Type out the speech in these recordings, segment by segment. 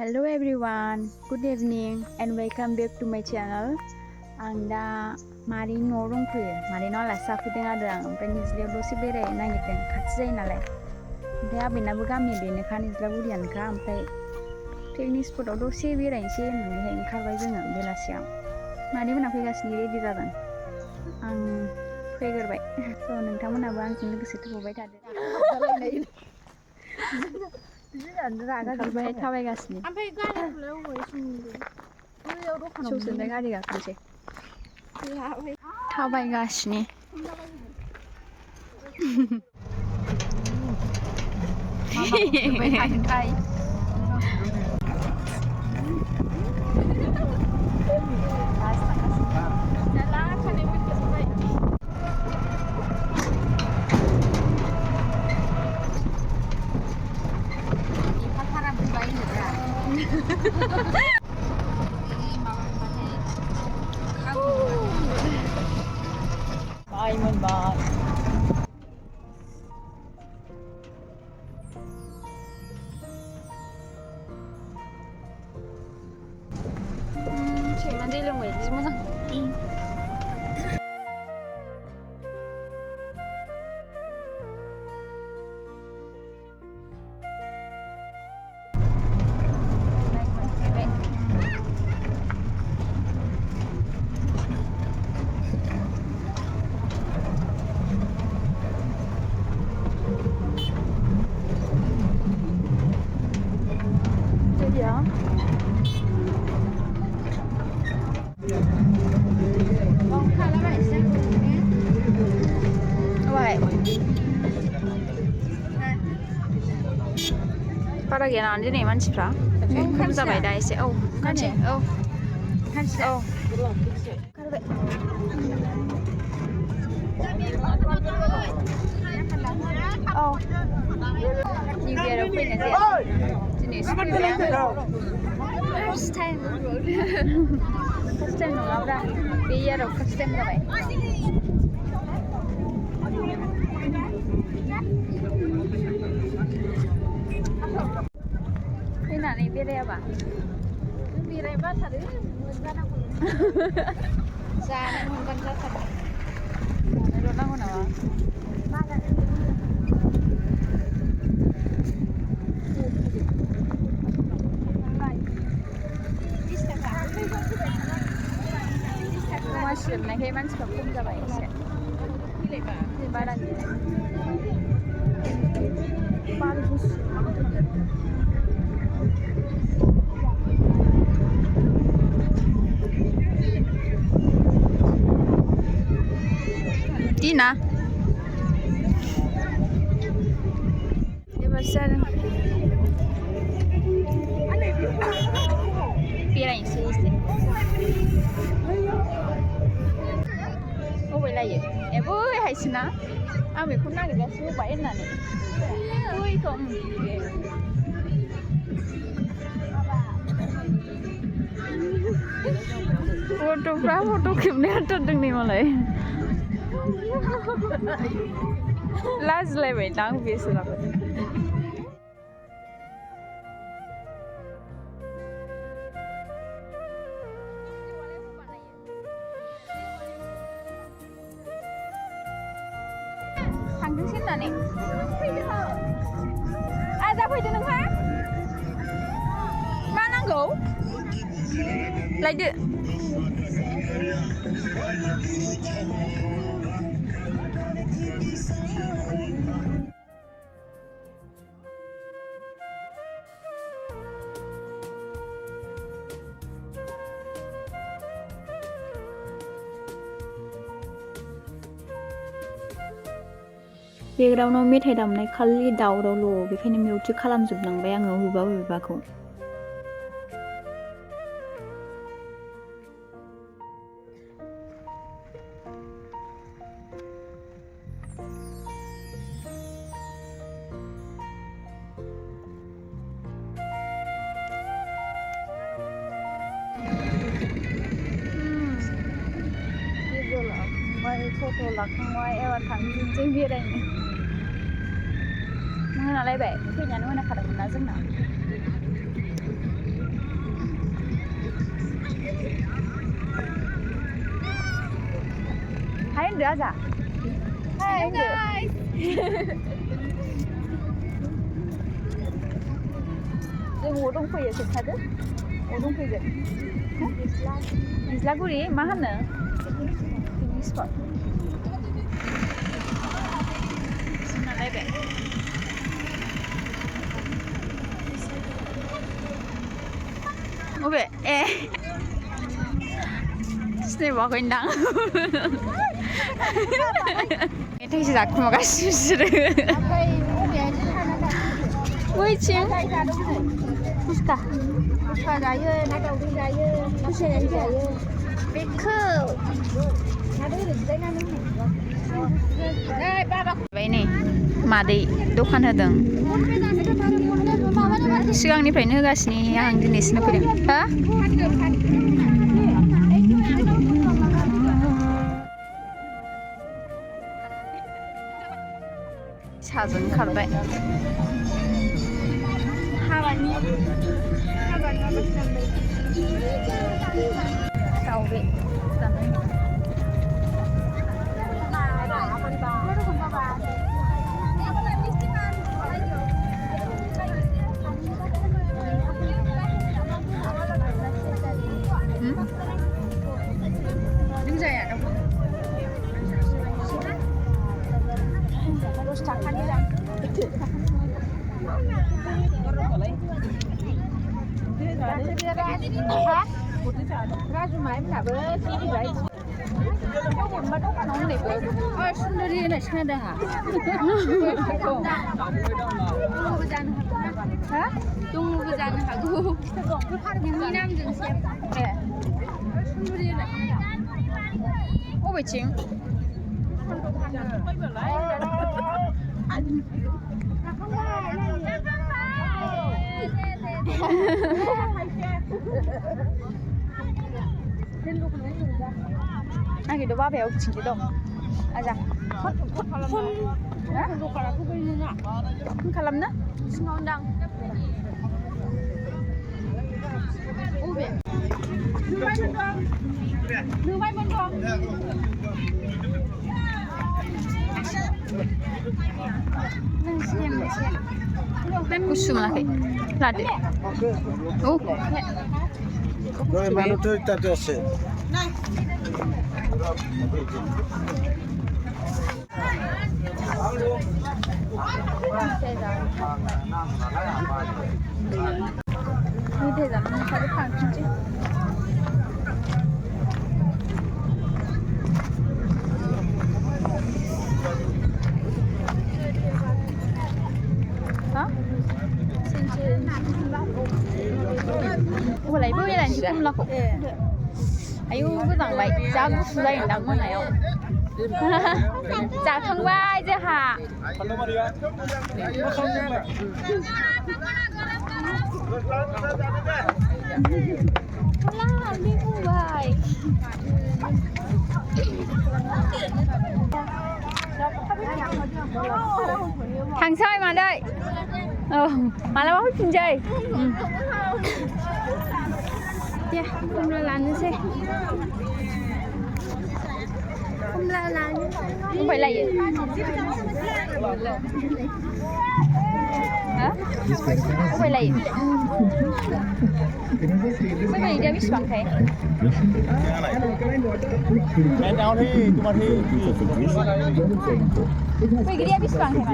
Hello everyone, good evening and welcome back to my channel. आं दा मादै न'आव दंफैयो। मादैनाव आलासि जाफैदों आरो आं ओमफ्राय निज्लायाव दसे बेरायनो नागिरदों, खाथि जायो नालाय। ओमफ्राय आबैनाबो गामिया बेनोखा निज्लागुरियानोखा। ओमफ्राय पिकनिक स्पटआव दसे बेरायनोसै होननानैहाय ओंखारबाय जोङो बेलासियाव। मादैमोना फैगासिनो रेडि जादों। आं फैग्रोबाय। स' नोंथांमोनाबो आंजों लोगोसे थाबाय थादो। ओंखारबाय थाबायगासिनो। ओमफ्राय गारिखौलाय अबावहाय सोंदों? बैयाव दखानाव सौसोनो गारि गाखोनोसै। थाबायगासिनो। मोनबाय सैमा दै लोंबाय जि मोजां। बारा गैया नामा दिनै मानसिफ्रा? खम जाबाय दा एसे। औ खानसे औ खानसे औ औ निउ इयाराव फैनाय जायासै दिनैसो फैबाय आङो। फार्स्ट टाइम नङाब्रा बे इयाराव फार्स्ट टाइम जाबाय। फैनानै बेरायाबा बेरायबाथारो मोनजानांगौ। जानो मोनबानो जाथारो। जानोल' नांगौ नामा? दमासि जोबनायखाय मानसिफ्रा खम जाबाय एसे। बारा गैया। बार गुसु दिना एबारसो जादों। बेरायनोसै एसे। बबे लायो? ए बैहायसोना आं बेखौनो नागिरगासिनो बबाय होननानै। बैखौ गथ'फ्रा फट' खेबनो हाथारदों नै मालाय। लाजिलायबाय दां बेसोराबो। थांथोंसै होननानै आजा फैदो नोंहा मा नांगौ लायदो। बेकग्राउन्डआव मेथाइ दामनाय खालि दावरावल', बेखायनो मिउटसो खालामजोबलांबाय आङो बबेबाखौ। फट' लाखांबाय एबार थांफिनसै बेरायनो। मोनालायबाय फैनायानो मोनाखादोंमोन ना जोंना। 하인드 하자. 하인드. 지금 오동포에 좋다든? 오동포에. 이슬라구리 마하는. 피닉 스팟. 신나레베. 오베 에. 스네 먹고 있나? 택시 잡고 먹을 수 있으려. 웨이칭. 부스카. Buka raya, nak kau beli raya. Pusing yang raya. Pickle. Ada di sana ni. Eh, baba. 왜 마디 독한 하등. 시간이फ्रायनो होगासिनो आं दिनैसो फैदों हा साजों ओंखारबाय हाबानि दाउबे जानाय 능자야 terus cakan ya Raju main nak bersih baik. Oh, sendiri nak sana dah. Hah? Tunggu berjalan aku. Ini nam jenis siapa? Eh. Sendiri nak. Oh, becing. 아, 이거 봐 배우 친구도. 아자. 칼람나? 신혼당. 오베. 누마이 먼저. Kusuma lagi. Lade. Oh. Rồi mà nó chơi ta chơi sẽ. Như thế là mình phải phản chứ. Hả? Ủa lấy bữa là chỉ không lo. Ayo cái thằng vậy, cháu cũng suy nghĩ đắng hơn này không? Chả thằng vai chứ hả? Wala, hindi ko vai. Thằng soi mà đây. Mà là bác phim chơi. Yeah, không lo lắng nữa xem. Không lo lắng. Không phải là gì? Hả? Không phải là gì? Mấy mày đi biết bằng thế? Mẹ nào đi, tụi mà đi. Mày đi biết bằng thế mà?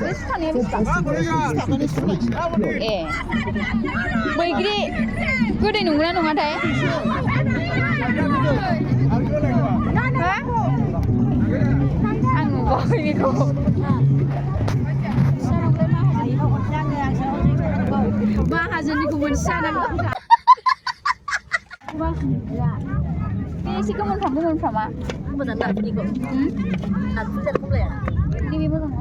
Biết thằng này biết bằng. Eh, mày đi, cứ đi nung ra nung thế. Hả? Ăn ngủ bồi đi cô. Bahasan di kebun sana. Ini sih kebun sama. Benar tak pergi kok. Nak kita boleh. Di mana sama?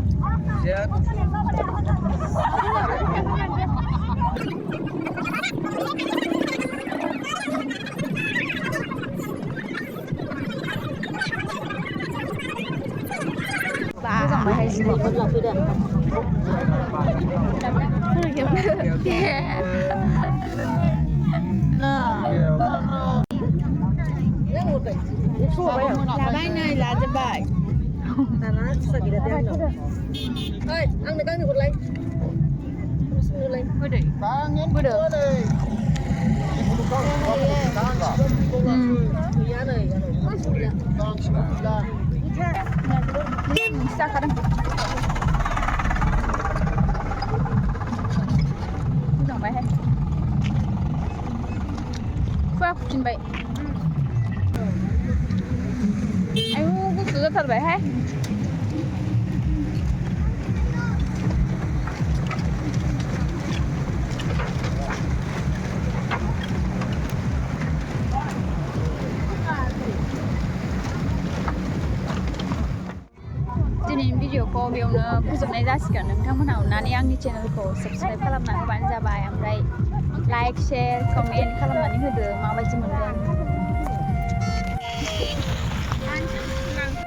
Labai này là cho bài. Là nó sợ gì là đen rồi. Ơi, ăn được con được một lấy. Lấy. Bữa được. Bữa được. Giá này. Sao kadang. Udah baik. Phá trình bày. Anh cũng cứ thật vậy hết. Diinin video ko बेयावनो फोजोबनाय जासिगोन नोंथांमोना अननानै आंनि चेनेलखौ subscribe खालामना होबानो जाबाय ओमफ्राय लाइक शेयार कमेन्ट खालामनानै होदो माबायदि मोनदों